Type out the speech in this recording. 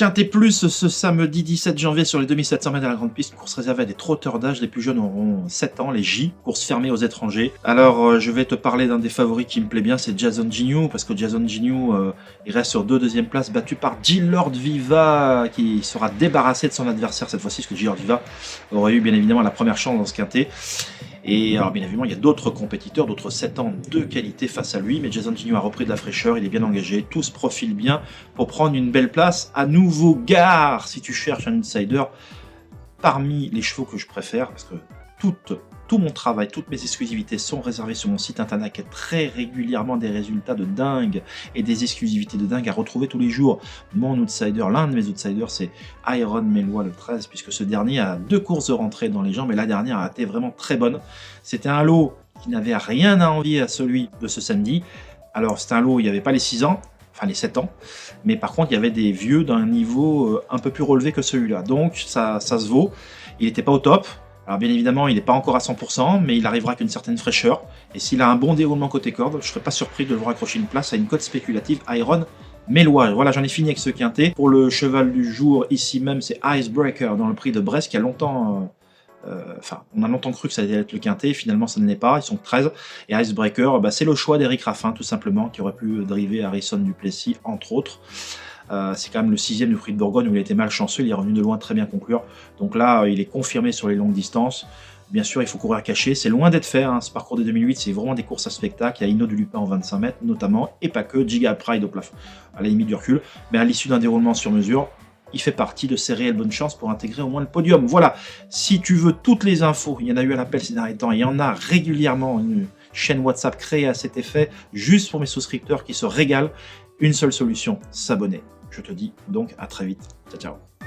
Quintet Plus ce samedi 17 janvier sur les 2700 mètres de la grande piste, course réservée à des trotteurs d'âge, les plus jeunes auront 7 ans, les J, course fermée aux étrangers. Alors je vais te parler d'un des favoris qui me plaît bien, c'est Jason Gignoux, parce que Jason Gignoux il reste sur 2 deuxième places, battu par Gilord Viva, qui sera débarrassé de son adversaire cette fois-ci, parce que Gilord Viva aurait eu bien évidemment la première chance dans ce quintet. Et alors bien évidemment il y a d'autres compétiteurs, d'autres 7 ans de qualité face à lui, mais Jason Gignoux a repris de la fraîcheur, il est bien engagé, tout se profile bien pour prendre une belle place. À nouveau gare si tu cherches un insider parmi les chevaux que je préfère, parce que tout mon travail, toutes mes exclusivités sont réservées sur mon site internet qui a très régulièrement des résultats de dingue et des exclusivités de dingue à retrouver tous les jours. Mon outsider, l'un de mes outsiders, c'est Iron Mélois le 13, puisque ce dernier a 2 courses de rentrée dans les jambes, et la dernière a été vraiment très bonne. C'était un lot qui n'avait rien à envier à celui de ce samedi. Alors c'était un lot où il n'y avait pas les 6 ans, enfin les 7 ans, mais par contre il y avait des vieux d'un niveau un peu plus relevé que celui-là, donc ça se vaut. Il n'était pas au top. Alors bien évidemment, il n'est pas encore à 100%, mais il arrivera avec une certaine fraîcheur. Et s'il a un bon déroulement côté corde, je ne serais pas surpris de le voir accrocher une place à une cote spéculative Iron Mélois. Voilà, j'en ai fini avec ce quintet. Pour le cheval du jour, ici même, c'est Icebreaker dans le prix de Brest, qui a longtemps... on a longtemps cru que ça allait être le quintet, finalement ça ne l'est pas, ils sont 13. Et Icebreaker, c'est le choix d'Éric Raffin, tout simplement, qui aurait pu driver Harrison Duplessis, entre autres. C'est quand même le 6e du prix de Bourgogne où il était malchanceux, il est revenu de loin très bien conclure. Donc là, il est confirmé sur les longues distances. Bien sûr, il faut courir caché, c'est loin d'être fait, ce parcours des 2008, c'est vraiment des courses à spectacle. Il y a Inno du Lupin en 25 mètres notamment, et pas que, Giga Pride au plafond, à la limite du recul. Mais à l'issue d'un déroulement sur mesure, il fait partie de ces réelles bonnes chances pour intégrer au moins le podium. Voilà, si tu veux toutes les infos, il y en a eu à l'appel ces derniers temps, il y en a régulièrement, une chaîne WhatsApp créée à cet effet, juste pour mes souscripteurs qui se régalent. Une seule solution, s'abonner. Je te dis donc à très vite. Ciao, ciao.